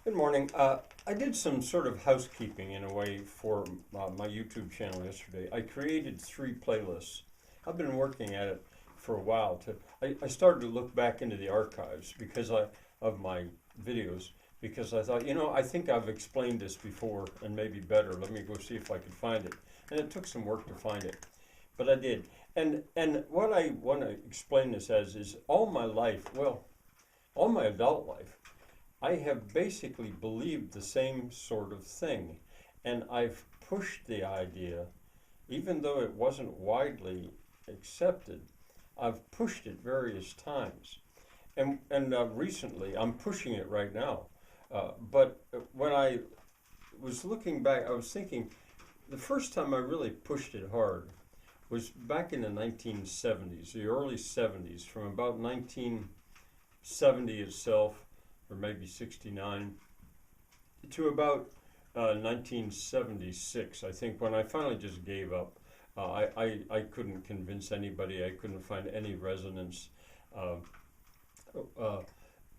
Good morning. I did some sort of housekeeping in a way for my YouTube channel yesterday. I created three playlists. I've been working at it for a while. I started to look back into the archives of my videos because I thought, I think I've explained this before and maybe better. Let me go see if I can find it. And it took some work to find it, but I did. And what I want to explain this as is all my life, well, all my adult life, I have basically believed the same sort of thing. And I've pushed the idea, even though it wasn't widely accepted, I've pushed it various times. And recently, I'm pushing it right now. But when I was looking back, I was thinking the first time I really pushed it hard was back in the 1970s, the early 70s, from about 1970 itself, or maybe 69, to about 1976, I think, when I finally just gave up. I couldn't convince anybody, I couldn't find any resonance. Uh,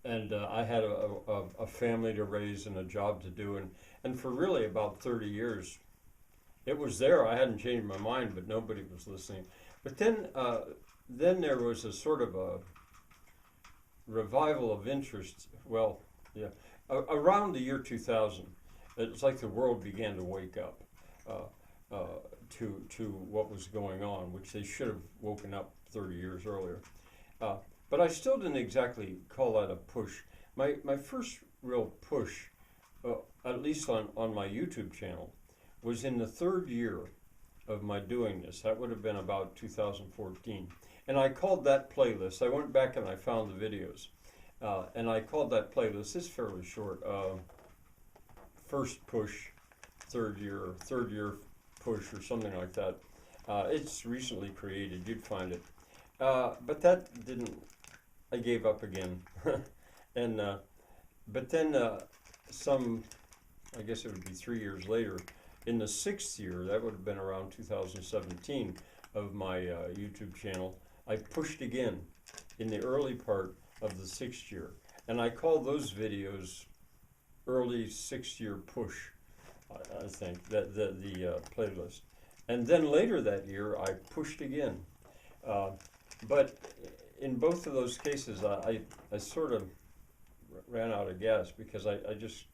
and I had a family to raise and a job to do. And for really about 30 years, it was there. I hadn't changed my mind, but nobody was listening. But then there was a sort of a revival of interest. Well, yeah, around the year 2000, it's like the world began to wake up to what was going on, which they should have woken up 30 years earlier. But I still didn't exactly call that a push. My first real push, at least on my YouTube channel, was in the third year of my doing this. That would have been about 2014. And I called that playlist, I went back and I found the videos. And I called that playlist, it's fairly short, first push, third year push, or something like that. It's recently created, you'd find it. But that didn't, I gave up again. and But then I guess it would be 3 years later, in the sixth year, that would have been around 2017 of my YouTube channel, I pushed again in the early part of the sixth year. And I call those videos early 6 year push, I think, the playlist. And then later that year, I pushed again. But in both of those cases, I sort of ran out of gas because I just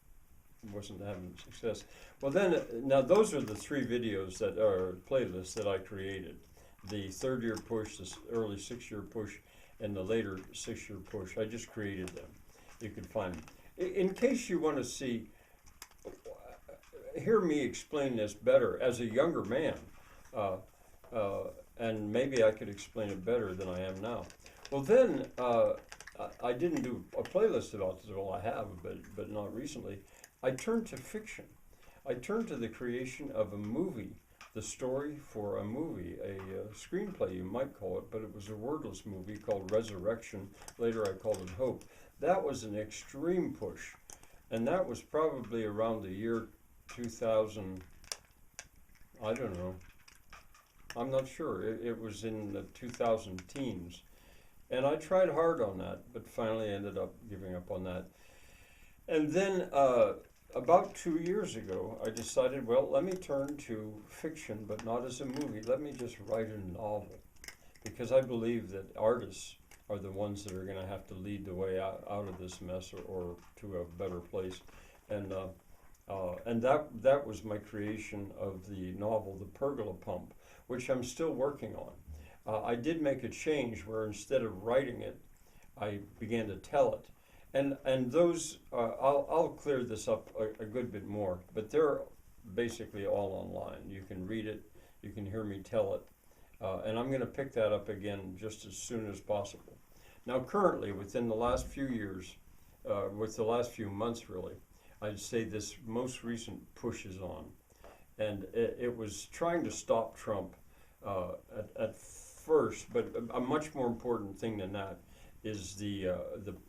wasn't having success. Well, then, now those are the three videos that are playlists that I created. The third year push, the early 6 year push, and the later 6 year push. I just created them. You can find them. In case you want to hear me explain this better as a younger man, uh, and maybe I could explain it better than I am now. Well, then I didn't do a playlist about this. Well, I have, but not recently. I turned to fiction. I turned to the creation of a movie, the story for a movie, a screenplay you might call it, but it was a wordless movie called Resurrection. Later I called it Hope. That was an extreme push, and that was probably around the year 2000, I don't know, I'm not sure. It was in the 2000 teens. And I tried hard on that, but finally ended up giving up on that. And then about 2 years ago, I decided, well, let me turn to fiction, but not as a movie. Let me just write a novel. Because I believe that artists are the ones that are going to have to lead the way out of this mess, or to a better place. And that was my creation of the novel, The Pergola Pump, which I'm still working on. I did make a change where instead of writing it, I began to tell it. And those, I'll clear this up a good bit more, but they're basically all online. You can read it, you can hear me tell it, and I'm going to pick that up again just as soon as possible. Now, currently, within the last few years, with the last few months really, I'd say this most recent push is on. And it was trying to stop Trump at first, but a much more important thing than that is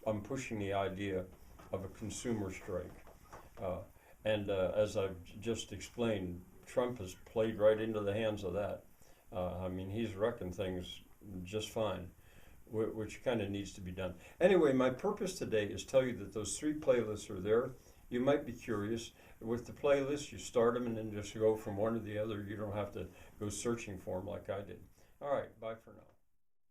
I'm pushing the idea of a consumer strike. And as I've just explained, Trump has played right into the hands of that. I mean, he's wrecking things just fine, which kind of needs to be done. Anyway, my purpose today is tell you that those three playlists are there. You might be curious. With the playlist, you start them and then just go from one to the other. You don't have to go searching for them like I did. All right, bye for now.